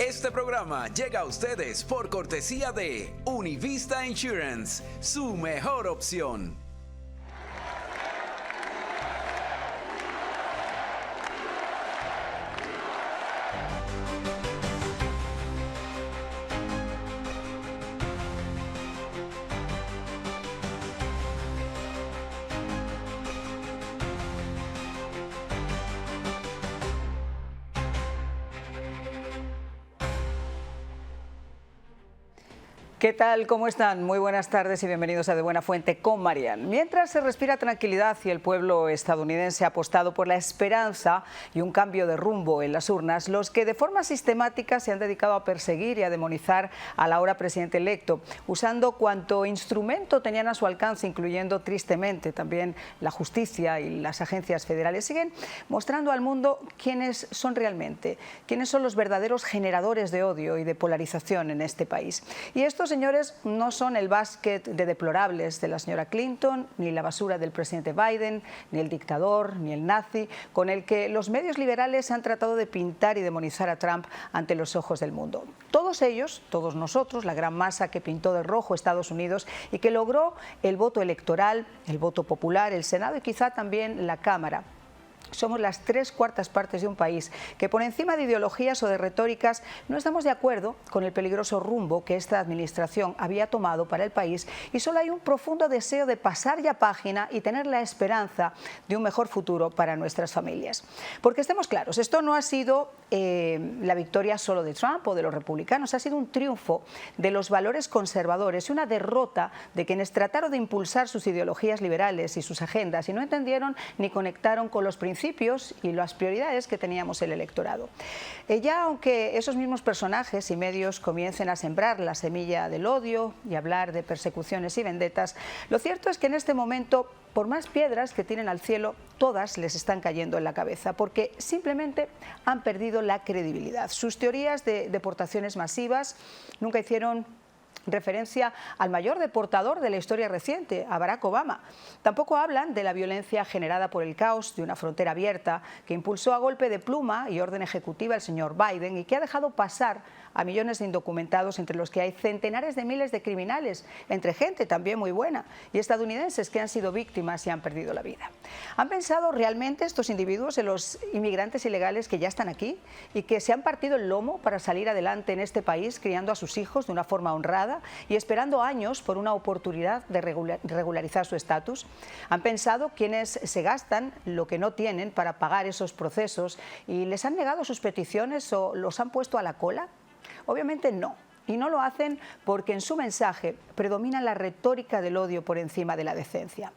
Este programa llega a ustedes por cortesía de Univista Insurance, su mejor opción. ¿Qué tal? ¿Cómo están? Muy buenas tardes y bienvenidos a De Buena Fuente con Marian. Mientras se respira tranquilidad y el pueblo estadounidense ha apostado por la esperanza y un cambio de rumbo en las urnas, los que de forma sistemática se han dedicado a perseguir y a demonizar al ahora presidente electo, usando cuanto instrumento tenían a su alcance, incluyendo tristemente también la justicia y las agencias federales, siguen mostrando al mundo quiénes son realmente, quiénes son los verdaderos generadores de odio y de polarización en este país. Y estos señores no son el básquet de deplorables de la señora Clinton, ni la basura del presidente Biden, ni el dictador, ni el nazi, con el que los medios liberales han tratado de pintar y demonizar a Trump ante los ojos del mundo. Todos ellos, todos nosotros, la gran masa que pintó de rojo Estados Unidos y que logró el voto electoral, el voto popular, el Senado y quizá también la Cámara. Somos las 3/4 partes de un país que por encima de ideologías o de retóricas no estamos de acuerdo con el peligroso rumbo que esta administración había tomado para el país y solo hay un profundo deseo de pasar ya página y tener la esperanza de un mejor futuro para nuestras familias. Porque estemos claros, esto no ha sido la victoria solo de Trump o de los republicanos, ha sido un triunfo de los valores conservadores y una derrota de quienes trataron de impulsar sus ideologías liberales y sus agendas y no entendieron ni conectaron con los principios y las prioridades que teníamos el electorado. Ya aunque esos mismos personajes y medios comiencen a sembrar la semilla del odio y hablar de persecuciones y vendetas, lo cierto es que en este momento, por más piedras que tienen al cielo, todas les están cayendo en la cabeza porque simplemente han perdido la credibilidad. Sus teorías de deportaciones masivas nunca hicieron referencia al mayor deportador de la historia reciente, a Barack Obama. Tampoco hablan de la violencia generada por el caos de una frontera abierta que impulsó a golpe de pluma y orden ejecutiva el señor Biden y que ha dejado pasar a millones de indocumentados, entre los que hay centenares de miles de criminales, entre gente también muy buena, y estadounidenses que han sido víctimas y han perdido la vida. ¿Han pensado realmente estos individuos en los inmigrantes ilegales que ya están aquí y que se han partido el lomo para salir adelante en este país, criando a sus hijos de una forma honrada y esperando años por una oportunidad de regularizar su estatus? ¿Han pensado quienes se gastan lo que no tienen para pagar esos procesos y les han negado sus peticiones o los han puesto a la cola? Obviamente no, y no lo hacen porque en su mensaje predomina la retórica del odio por encima de la decencia.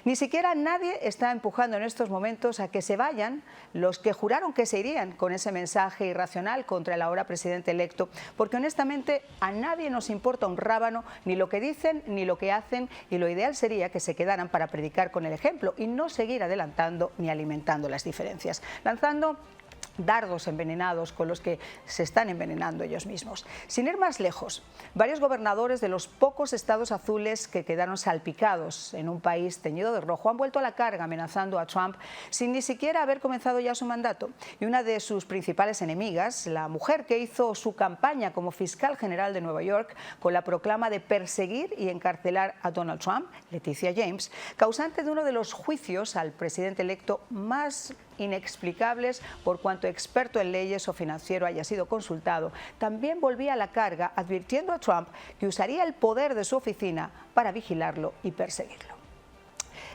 Ni siquiera nadie está empujando en estos momentos a que se vayan los que juraron que se irían con ese mensaje irracional contra el ahora presidente electo, porque honestamente a nadie nos importa un rábano ni lo que dicen ni lo que hacen, y lo ideal sería que se quedaran para predicar con el ejemplo y no seguir adelantando ni alimentando las diferencias, lanzando dardos envenenados con los que se están envenenando ellos mismos. Sin ir más lejos, varios gobernadores de los pocos estados azules que quedaron salpicados en un país teñido de rojo han vuelto a la carga amenazando a Trump sin ni siquiera haber comenzado ya su mandato. Y una de sus principales enemigas, la mujer que hizo su campaña como fiscal general de Nueva York con la proclama de perseguir y encarcelar a Donald Trump, Leticia James, causante de uno de los juicios al presidente electo más inexplicables por cuanto experto en leyes o financiero haya sido consultado, también volvía a la carga advirtiendo a Trump que usaría el poder de su oficina para vigilarlo y perseguirlo.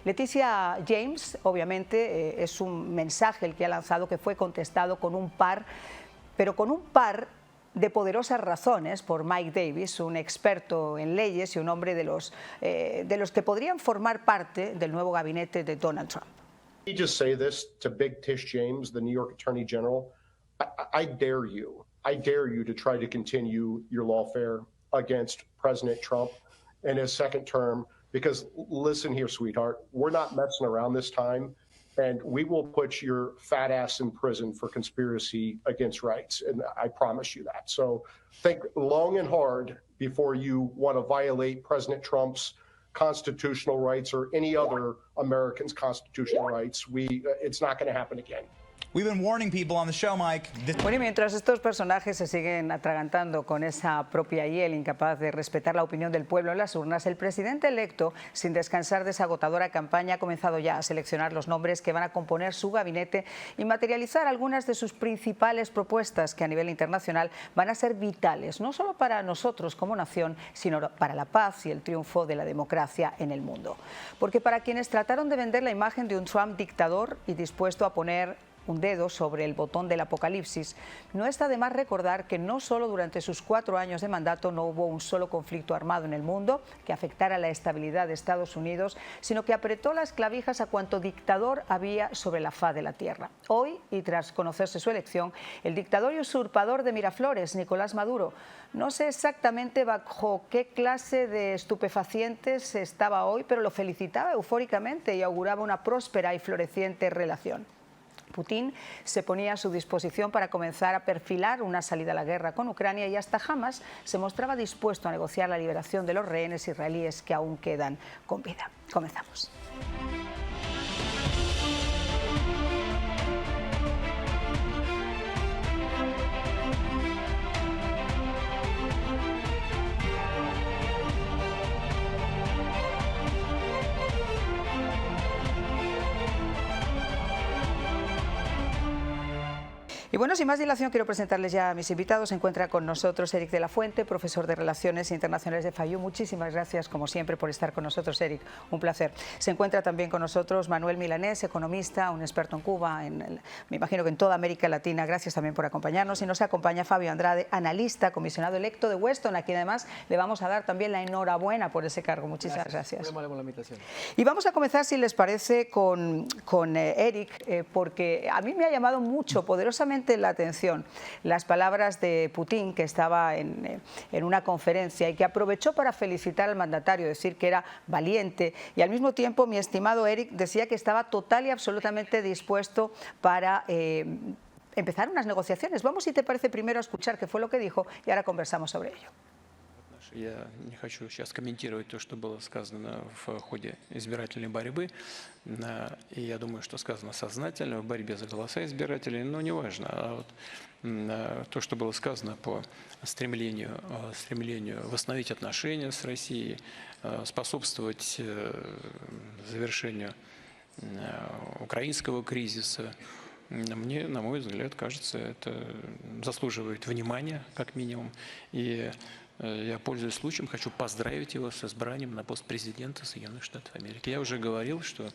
Leticia James, obviamente, es un mensaje el que ha lanzado que fue contestado con un par de poderosas razones por Mike Davis, un experto en leyes y un hombre de los que podrían formar parte del nuevo gabinete de Donald Trump. Let me just say this to Big Tish James, the New York Attorney General. I dare you to try to continue your lawfare against President Trump in his second term, because listen here, sweetheart, we're not messing around this time, and we will put your fat ass in prison for conspiracy against rights, and I promise you that. So think long and hard before you want to violate President Trump's constitutional rights or any other American's constitutional rights. It's not going to happen again. We've been warning people on the show, Mike. Bueno, y mientras estos personajes se siguen atragantando con esa propia hiel incapaz de respetar la opinión del pueblo en las urnas, el presidente electo, sin descansar de esa agotadora campaña, ha comenzado ya a seleccionar los nombres que van a componer su gabinete y materializar algunas de sus principales propuestas que a nivel internacional van a ser vitales, no solo para nosotros como nación, sino para la paz y el triunfo de la democracia en el mundo. Porque para quienes trataron de vender la imagen de un Trump dictador y dispuesto a poner un dedo sobre el botón del apocalipsis, no está de más recordar que no solo durante sus 4 años de mandato no hubo un solo conflicto armado en el mundo que afectara la estabilidad de Estados Unidos, sino que apretó las clavijas a cuanto dictador había sobre la faz de la tierra. Hoy, y tras conocerse su elección, el dictador y usurpador de Miraflores, Nicolás Maduro, no sé exactamente bajo qué clase de estupefacientes estaba hoy, pero lo felicitaba eufóricamente y auguraba una próspera y floreciente relación. Putin se ponía a su disposición para comenzar a perfilar una salida a la guerra con Ucrania y hasta jamás se mostraba dispuesto a negociar la liberación de los rehenes israelíes que aún quedan con vida. Comenzamos. Y bueno, sin más dilación, quiero presentarles ya a mis invitados. Se encuentra con nosotros Eric de la Fuente, profesor de Relaciones Internacionales de FAYU. Muchísimas gracias, como siempre, por estar con nosotros, Eric. Un placer. Se encuentra también con nosotros Manuel Milanés, economista, un experto en Cuba, me imagino que en toda América Latina. Gracias también por acompañarnos. Y nos acompaña Fabio Andrade, analista, comisionado electo de Weston, a quien además le vamos a dar también la enhorabuena por ese cargo. Muchísimas gracias. Muy amable por la invitación. Y vamos a comenzar, si les parece, con Eric, porque a mí me ha llamado mucho, poderosamente, la atención las palabras de Putin, que estaba en una conferencia y que aprovechó para felicitar al mandatario, decir que era valiente, y al mismo tiempo mi estimado Eric decía que estaba total y absolutamente dispuesto para empezar unas negociaciones. Vamos, si te parece, primero a escuchar qué fue lo que dijo y ahora conversamos sobre ello. Я не хочу сейчас комментировать то, что было сказано в ходе избирательной борьбы. И я думаю, что сказано сознательно в борьбе за голоса избирателей, но неважно. А вот то, что было сказано по стремлению восстановить отношения с Россией, способствовать завершению украинского кризиса, мне, на мой взгляд, кажется, это заслуживает внимания, как минимум. И я, пользуясь случаем, хочу поздравить его с избранием на пост президента Соединенных Штатов Америки. Я уже говорил, что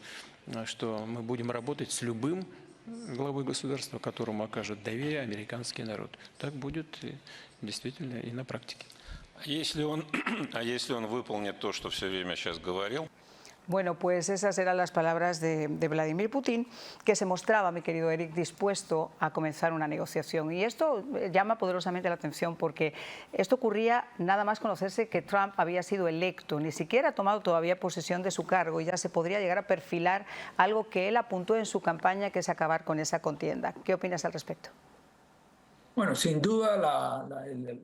мы будем работать с любым главой государства, которому окажет доверие американский народ. Так будет действительно и на практике. Если он выполнит то, что все время сейчас говорил. Bueno, pues esas eran las palabras de Vladimir Putin, que se mostraba, mi querido Eric, dispuesto a comenzar una negociación. Y esto llama poderosamente la atención porque esto ocurría nada más conocerse que Trump había sido electo, ni siquiera ha tomado todavía posesión de su cargo y ya se podría llegar a perfilar algo que él apuntó en su campaña, que es acabar con esa contienda. ¿Qué opinas al respecto? Bueno, sin duda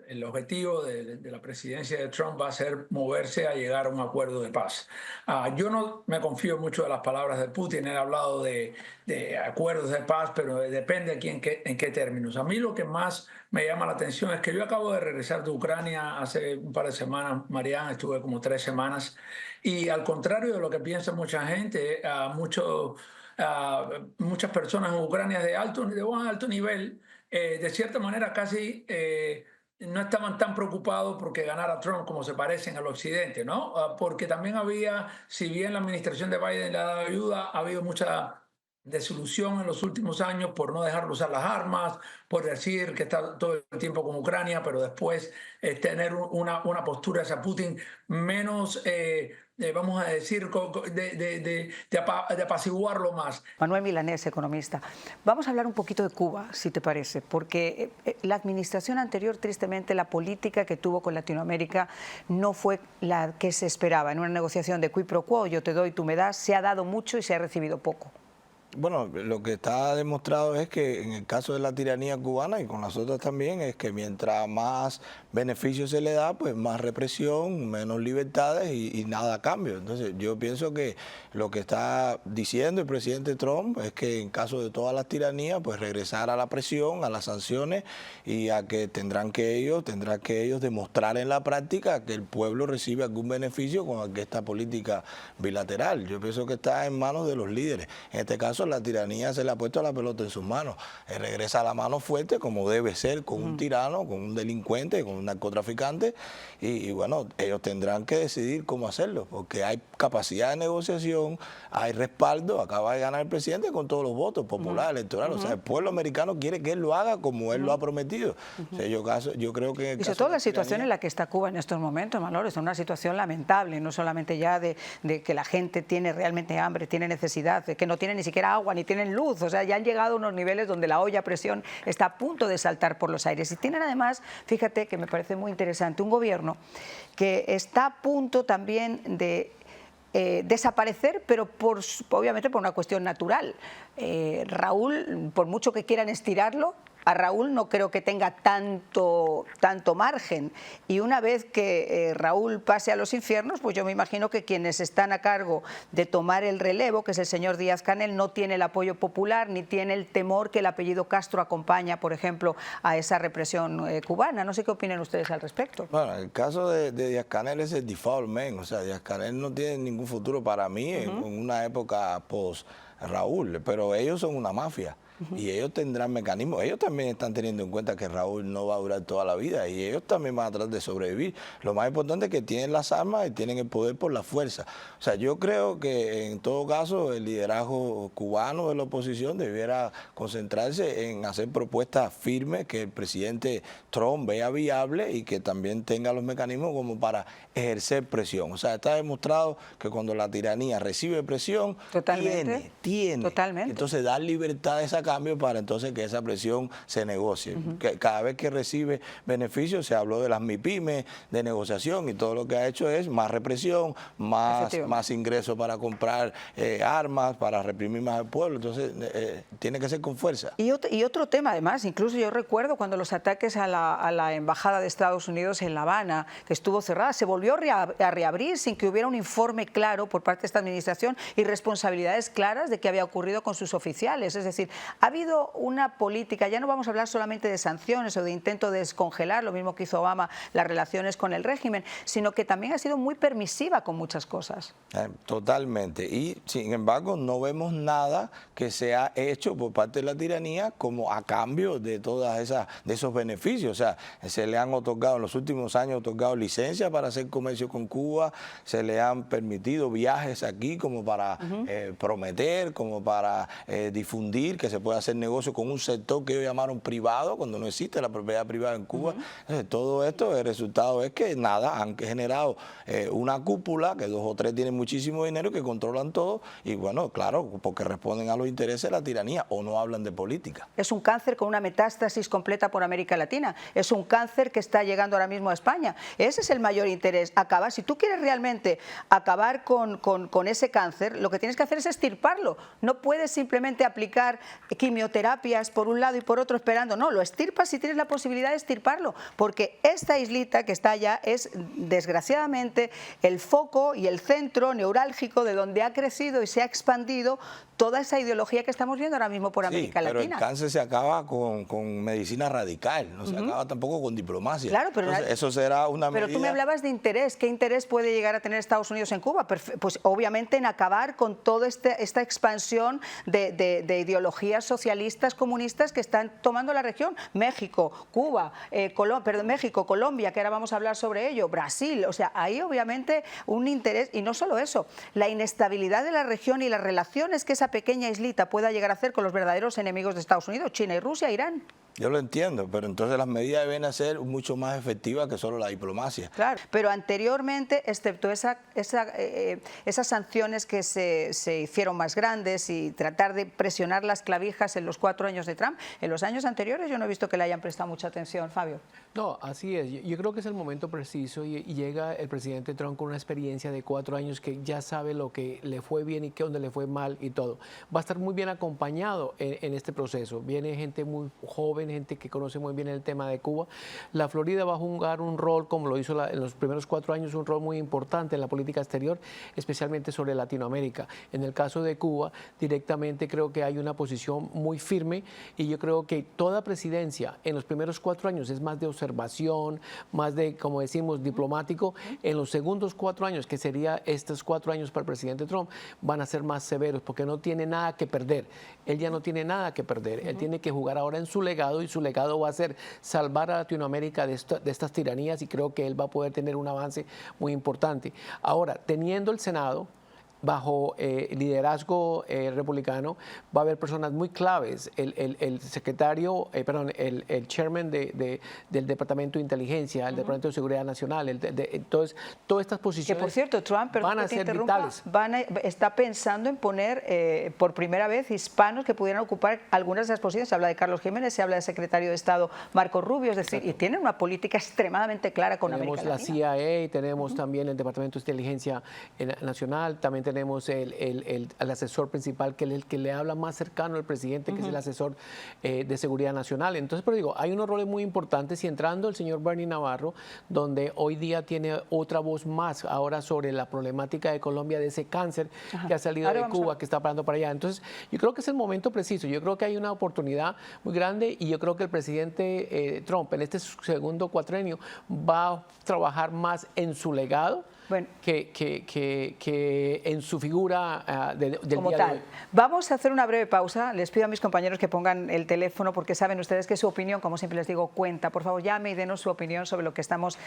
el objetivo de la presidencia de Trump va a ser moverse a llegar a un acuerdo de paz. Yo no me confío mucho de las palabras de Putin. Él ha hablado de acuerdos de paz, pero depende aquí en qué términos. A mí lo que más me llama la atención es que yo acabo de regresar de Ucrania hace un par de semanas, Mariana, estuve como 3 semanas, y al contrario de lo que piensa mucha gente, muchas personas en Ucrania de alto nivel, de cierta manera casi no estaban tan preocupados porque ganara Trump como se parecen al occidente, ¿no? Porque también si bien la administración de Biden le ha dado ayuda, ha habido mucha desilusión en los últimos años por no dejarlo usar las armas, por decir que está todo el tiempo con Ucrania, pero después tener una postura hacia Putin menos, vamos a decir, de apaciguarlo más. Manuel Milanés, economista. Vamos a hablar un poquito de Cuba, si te parece, porque la administración anterior, tristemente, la política que tuvo con Latinoamérica no fue la que se esperaba. En una negociación de quid pro quo, yo te doy, tú me das, se ha dado mucho y se ha recibido poco. Bueno, lo que está demostrado es que en el caso de la tiranía cubana y con las otras también, es que mientras más beneficios se le da, pues más represión, menos libertades y nada a cambio. Entonces yo pienso que lo que está diciendo el presidente Trump es que en caso de todas las tiranías, pues regresar a la presión, a las sanciones y a que tendrán que ellos demostrar en la práctica que el pueblo recibe algún beneficio con esta política bilateral. Yo pienso que está en manos de los líderes. En este caso la tiranía se le ha puesto la pelota en sus manos. Regresa a la mano fuerte como debe ser con un tirano, con un delincuente, con un narcotraficante y bueno, ellos tendrán que decidir cómo hacerlo porque hay capacidad de negociación, hay respaldo, acaba de ganar el presidente con todos los votos populares, electorales. O sea, el pueblo americano quiere que él lo haga como él lo ha prometido. O sea, yo creo que... Y sobre todo la situación en la que está Cuba en estos momentos, Manolo, es una situación lamentable, no solamente ya de que la gente tiene realmente hambre, tiene necesidad, de que no tiene ni siquiera agua, ni tienen luz, o sea, ya han llegado a unos niveles donde la olla a presión está a punto de saltar por los aires. Y tienen además, fíjate que me parece muy interesante, un gobierno que está a punto también de desaparecer, pero obviamente por una cuestión natural. Raúl, por mucho que quieran estirarlo, a Raúl no creo que tenga tanto margen y una vez que Raúl pase a los infiernos, pues yo me imagino que quienes están a cargo de tomar el relevo, que es el señor Díaz-Canel, no tiene el apoyo popular ni tiene el temor que el apellido Castro acompaña, por ejemplo, a esa represión cubana. No sé qué opinan ustedes al respecto. Bueno, el caso de Díaz-Canel es el default man, o sea, Díaz-Canel no tiene ningún futuro para mí en una época post-Raúl, pero ellos son una mafia. Y ellos tendrán mecanismos. Ellos también están teniendo en cuenta que Raúl no va a durar toda la vida y ellos también van a tratar de sobrevivir. Lo más importante es que tienen las armas y tienen el poder por la fuerza. O sea, yo creo que en todo caso el liderazgo cubano de la oposición debiera concentrarse en hacer propuestas firmes que el presidente Trump vea viable y que también tenga los mecanismos como para ejercer presión. O sea, está demostrado que cuando la tiranía recibe presión, tiene. Totalmente. Entonces dar libertades a cambio para entonces que esa presión se negocie. Que cada vez que recibe beneficios, se habló de las MIPYMES, de negociación y todo lo que ha hecho es más represión, más ingresos para comprar armas, para reprimir más al pueblo. Entonces tiene que ser con fuerza. Y otro tema además, incluso yo recuerdo cuando los ataques a la Embajada de Estados Unidos en La Habana, que estuvo cerrada, se volvió a reabrir sin que hubiera un informe claro por parte de esta administración y responsabilidades claras de qué había ocurrido con sus oficiales. Es decir, ha habido una política, ya no vamos a hablar solamente de sanciones o de intento de descongelar, lo mismo que hizo Obama, las relaciones con el régimen, sino que también ha sido muy permisiva con muchas cosas. Totalmente. Y sin embargo no vemos nada que se ha hecho por parte de la tiranía como a cambio de esos beneficios. O sea, se le han otorgado en los últimos años licencias para hacer comercio con Cuba, se le han permitido viajes aquí como para prometer, como para difundir que se puede hacer negocio con un sector que ellos llamaron privado cuando no existe la propiedad privada en Cuba. Entonces, todo esto, el resultado es que nada, han generado una cúpula, que 2 o 3 tienen muchísimo dinero, que controlan todo y bueno, claro, porque responden a los intereses de la tiranía o no hablan de política. Es un cáncer con una metástasis completa por América Latina, es un cáncer que está llegando ahora mismo a España. Ese es el mayor interés, acabar. Si tú quieres realmente acabar con ese cáncer, lo que tienes que hacer es extirparlo. No puedes simplemente aplicar quimioterapias por un lado y por otro esperando. No, lo extirpas si tienes la posibilidad de extirparlo, porque esta islita que está allá es desgraciadamente el foco y el centro neurálgico de donde ha crecido y se ha expandido toda esa ideología que estamos viendo ahora mismo por América Latina. Pero el cáncer se acaba con medicina radical, no se acaba tampoco con diplomacia. Claro, pero entonces, eso será una medida... Pero tú me hablabas de interés. ¿Qué interés puede llegar a tener Estados Unidos en Cuba? Pues obviamente en acabar con toda esta expansión de ideologías socialistas, comunistas que están tomando la región. México, Cuba, México, Colombia, que ahora vamos a hablar sobre ello, Brasil. O sea, hay obviamente un interés, y no solo eso, la inestabilidad de la región y las relaciones que esa pequeña islita pueda llegar a hacer con los verdaderos enemigos de Estados Unidos, China y Rusia, Irán. Yo lo entiendo, pero entonces las medidas deben ser mucho más efectivas que solo la diplomacia. Claro, pero anteriormente, excepto esas sanciones que se hicieron más grandes y tratar de presionar las clavijas en los 4 años de Trump, en los años anteriores yo no he visto que le hayan prestado mucha atención, Fabio. No, así es. Yo creo que es el momento preciso y llega el presidente Trump con una experiencia de 4 años que ya sabe lo que le fue bien y dónde le fue mal y todo. Va a estar muy bien acompañado en este proceso. Viene gente muy joven, gente que conoce muy bien el tema de Cuba. La Florida va a jugar un rol, como lo hizo en los primeros 4 años, un rol muy importante en la política exterior, especialmente sobre Latinoamérica. En el caso de Cuba, directamente creo que hay una posición muy firme y yo creo que toda presidencia en los primeros 4 años es más de observación, más de, como decimos, diplomático. En los segundos 4 años, que sería estos 4 años para el presidente Trump, van a ser más severos porque no tiene nada que perder. Él ya no tiene nada que perder. Él tiene que jugar ahora en su legado y su legado va a ser salvar a Latinoamérica de estas tiranías y creo que él va a poder tener un avance muy importante. Ahora, teniendo el Senado bajo liderazgo republicano, va a haber personas muy claves. El secretario, el chairman del Departamento de Inteligencia, el Departamento de Seguridad Nacional, entonces, todas estas posiciones que por cierto, Trump, van a ser vitales. Está pensando en poner por primera vez hispanos que pudieran ocupar algunas de esas posiciones. Se habla de Carlos Jiménez, se habla del secretario de Estado Marco Rubio, es decir, y tienen una política extremadamente clara con América Latina. Tenemos la CIA, tenemos también el Departamento de Inteligencia Nacional, también tenemos el asesor principal, que es el que le habla más cercano al presidente, que es el asesor de Seguridad Nacional. Entonces, pero digo, hay unos roles muy importantes y entrando el señor Bernie Navarro, donde hoy día tiene otra voz más ahora sobre la problemática de Colombia, de ese cáncer que ha salido de Cuba, que está parando para allá. Entonces, yo creo que es el momento preciso. Yo creo que hay una oportunidad muy grande y yo creo que el presidente Trump en este segundo cuatrenio va a trabajar más en su legado, bueno, que en su figura del como día tal. de hoy. Vamos a hacer una breve pausa. Les pido a mis compañeros que pongan el teléfono porque saben ustedes que su opinión, como siempre les digo, cuenta. Por favor, llame y denos su opinión sobre lo que estamos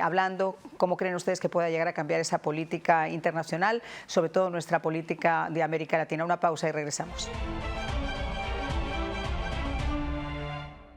hablando. ¿Cómo creen ustedes que pueda llegar a cambiar esa política internacional, sobre todo nuestra política de América Latina? Una pausa y regresamos.